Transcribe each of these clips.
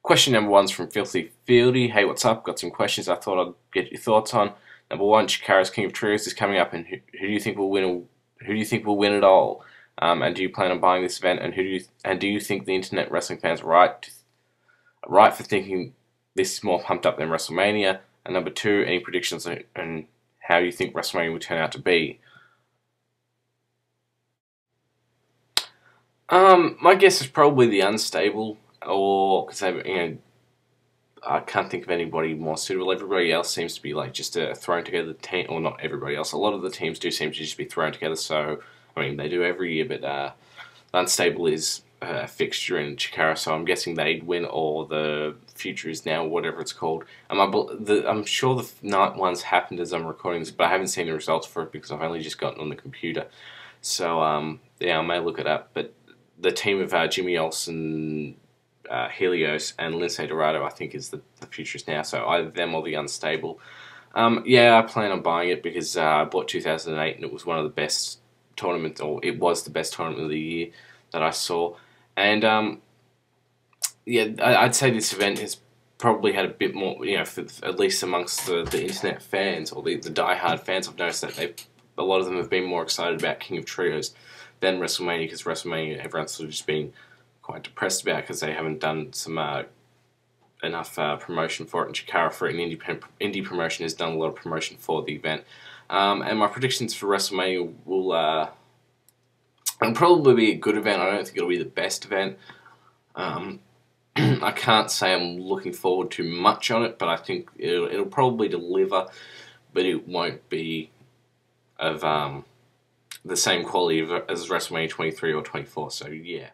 Question number one's from Filthy Fieldy. Hey, what's up? Got some questions I thought I'd get your thoughts on. Number one, Chikara's King of Trios is coming up, and who do you think will win? Who do you think will win it all? And do you plan on buying this event? And do you think the internet wrestling fans are right for thinking this is more pumped up than WrestleMania? And number two, any predictions on how you think WrestleMania will turn out to be? My guess is probably the unstable, or because I can't think of anybody more suitable. Everybody else seems to be like just a thrown together team, or not everybody else. A lot of the teams do seem to just be thrown together. So I mean, they do every year, but unstable is a fixture in Chikara, so I'm guessing they'd win, or the future is now, whatever it's called. I'm sure the night ones happened as I'm recording this, but I haven't seen the results for it because I've only just gotten on the computer. So yeah, I may look it up. But the team of Jimmy Olsen, Helios, and Lince Dorado, I think, is the futures now. So either them or the unstable. Yeah, I plan on buying it because I bought 2008 and it was one of the best tournaments, or it was the best tournament of the year that I saw. And yeah, I'd say this event has probably had a bit more, at least amongst the internet fans, or the die-hard fans. I've noticed that a lot of them have been more excited about King of Trios than WrestleMania, because WrestleMania everyone's sort of just been quite depressed about because they haven't done some enough promotion for it. And Chikara, for an indie promotion, has done a lot of promotion for the event. And my predictions for WrestleMania will probably be a good event. I don't think it'll be the best event. I can't say I'm looking forward to much on it, but I think it'll probably deliver, but it won't be of the same quality as WrestleMania 23 or 24. So yeah.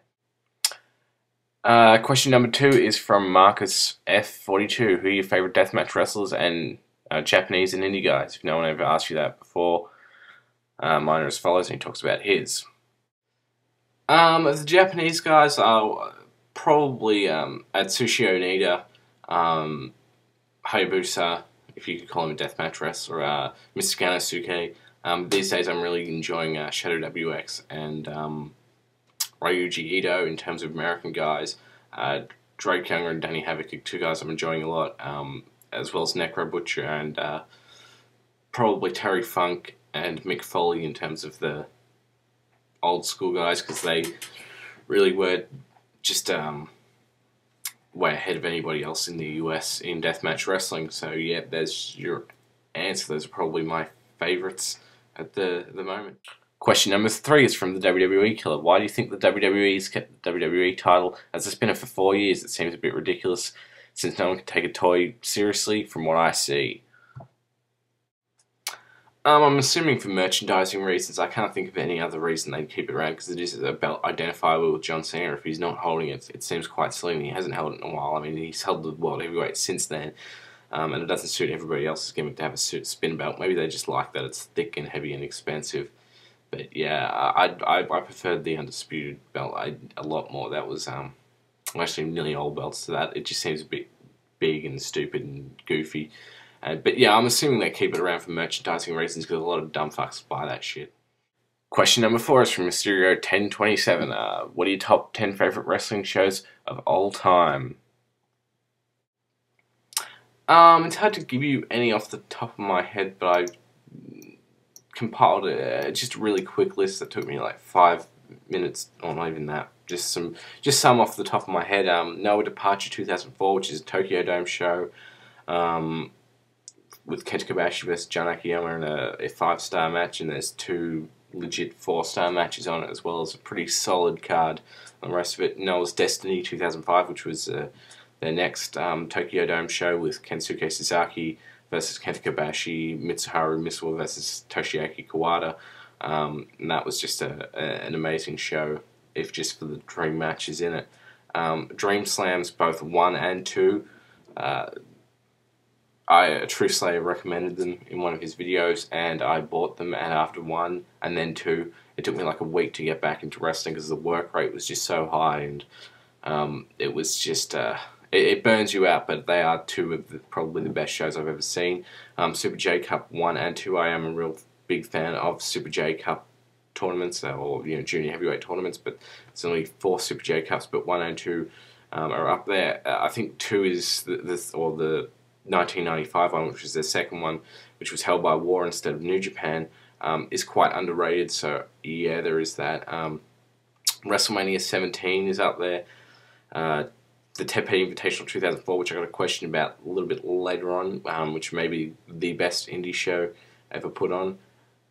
Question number two is from Marcus F42. Who are your favorite deathmatch wrestlers and Japanese and indie guys? If no one ever asked you that before, mine are as follows, and he talks about his. The Japanese guys are probably Atsushi Onita, Hayabusa, if you could call him a deathmatch wrestler, Mr. Ganosuke. These days I'm really enjoying Shadow WX and Ryuji Ito in terms of American guys. Drake Younger and Danny Havoc are two guys I'm enjoying a lot, as well as Necro Butcher and probably Terry Funk and Mick Foley in terms of the old school guys, because they really were just way ahead of anybody else in the US in deathmatch wrestling. So yeah, there's your answer. Those are probably my favourites at the moment. Question number three is from the WWE Killer. Why do you think the WWE's kept the WWE title as a spinner for 4 years? It seems a bit ridiculous since no one can take a toy seriously from what I see. I'm assuming for merchandising reasons. I can't think of any other reason they'd keep it around, because it is a belt identifiable with John Cena. If he's not holding it, it seems quite silly, and he hasn't held it in a while. I mean, he's held the World Heavyweight since then, and it doesn't suit everybody else's gimmick to have a spin belt. Maybe they just like that it's thick and heavy and expensive. But yeah, I preferred the Undisputed belt a lot more. That was actually nearly all belts to that. It just seems a bit big and stupid and goofy. But yeah, I'm assuming they keep it around for merchandising reasons, because a lot of dumb fucks buy that shit. Question number four is from Mysterio1027. What are your top 10 favourite wrestling shows of all time? It's hard to give you any off the top of my head, but I compiled just a really quick list that took me like 5 minutes, or not even that. Just some off the top of my head. Noah Departure 2004, which is a Tokyo Dome show, with Kenta Kobashi versus John Akiyama in a 5-star match, and there's 2 legit 4-star matches on it, as well as a pretty solid card on the rest of it. Noah's Destiny 2005, which was their next Tokyo Dome show, with Kensuke Sasaki versus Kenta Kobashi, Mitsuharu Misawa versus Toshiaki Kawada. And that was just an amazing show, if just for the dream matches in it. Dream Slams, both 1 and 2. True Slayer recommended them in one of his videos, and I bought them, and after 1 and then 2, it took me like a week to get back into wrestling, because the work rate was just so high, and it was just... It burns you out, but they are 2 of probably the best shows I've ever seen. Super J Cup 1 and 2, I am a real big fan of Super J Cup tournaments, or junior heavyweight tournaments, but it's only 4 Super J Cups, but 1 and 2 are up there. I think 2 is the 1995 one, which was their second one, which was held by War instead of New Japan, is quite underrated. So yeah, there is that. WrestleMania 17 is up there. The Ted Petty Invitational 2004, which I got a question about a little bit later on, which may be the best indie show ever put on.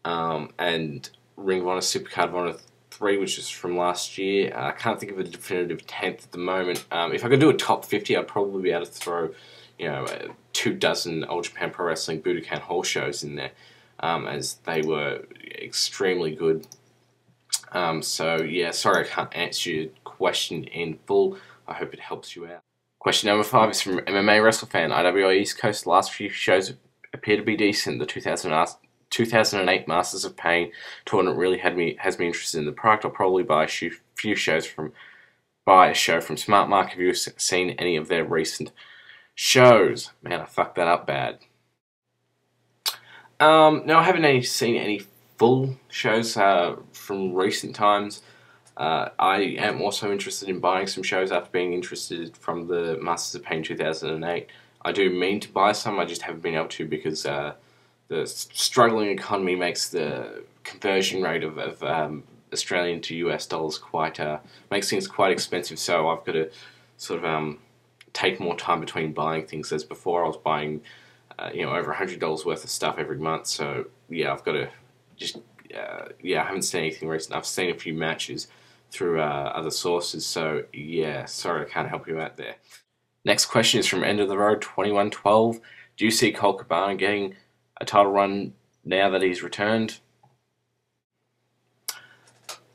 And Ring of Honor Supercard of Honor 3, which is from last year. I can't think of a definitive 10th at the moment. If I could do a top 50, I'd probably be able to throw, 24 All Japan Pro Wrestling Budokan Hall shows in there, as they were extremely good. So yeah, sorry I can't answer your question in full. I hope it helps you out. Question number 5 is from MMA WrestleFan. IWA East Coast, the last few shows appear to be decent. The 2008 Masters of Pain tournament really has me interested in the product. I'll probably buy a show from Smart Mark. Have you seen any of their recent shows? Man, I fucked that up bad. No, I haven't seen any full shows from recent times. I am also interested in buying some shows after being interested from the Masters of Pain 2008. I do mean to buy some, I just haven't been able to because the struggling economy makes the conversion rate of Australian to US dollars makes things quite expensive, so I've got to sort of take more time between buying things. As before, I was buying over $100 worth of stuff every month, so yeah, I've got to just I haven't seen anything recent. I've seen a few matches through other sources, so yeah, sorry I can't help you out there. Next question is from End of the Road 2112. Do you see Colt Cabana getting a title run now that he's returned?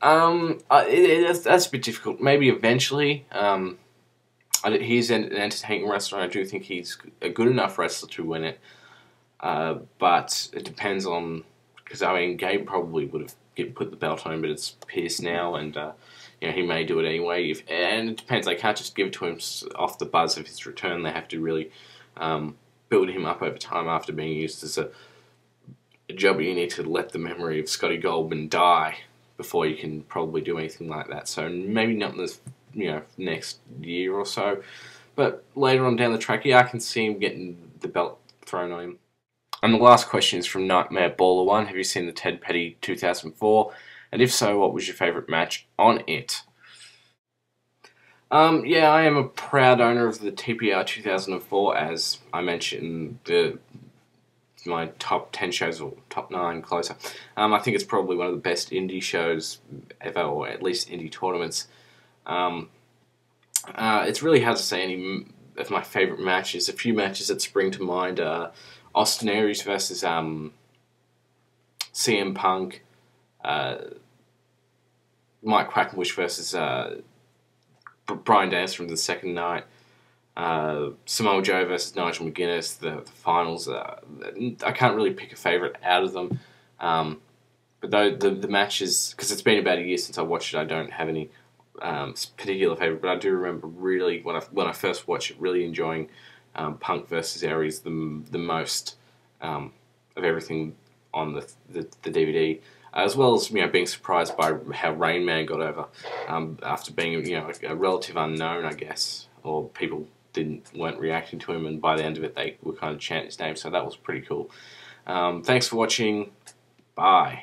That's a bit difficult. Maybe eventually. He's an entertaining wrestler, and I do think he's a good enough wrestler to win it. But it depends on, because I mean, Gabe probably would have put the belt on him, but it's Pierce now, and he may do it anyway. And it depends. They can't just give it to him off the buzz of his return. They have to really build him up over time after being used as a jobber. You need to let the memory of Scotty Goldman die before you can probably do anything like that. So maybe not in this next year or so, but later on down the track, yeah, I can see him getting the belt thrown on him. And the last question is from Nightmare Baller 1. Have you seen the Ted Petty 2004? And if so, what was your favourite match on it? Yeah, I am a proud owner of the TPR 2004, as I mentioned my top 10 shows, or top 9 closer. I think it's probably one of the best indie shows ever, or at least indie tournaments. It's really hard to say any of my favourite matches. A few matches that spring to mind are Austin Aries versus CM Punk, Mike Quackenbush versus Bryan Danielson from the second night, Samoa Joe versus Nigel McGuinness, the finals. I can't really pick a favourite out of them, but though the matches, because it's been about a year since I watched it, I don't have any particular favourite, but I do remember really, when I first watched it, really enjoying Punk versus Aries the most of everything on the DVD, as well as being surprised by how Rain Man got over after being a relative unknown, I guess, or people weren't reacting to him, and by the end of it they were kind of chanting his name, so that was pretty cool. Thanks for watching. Bye.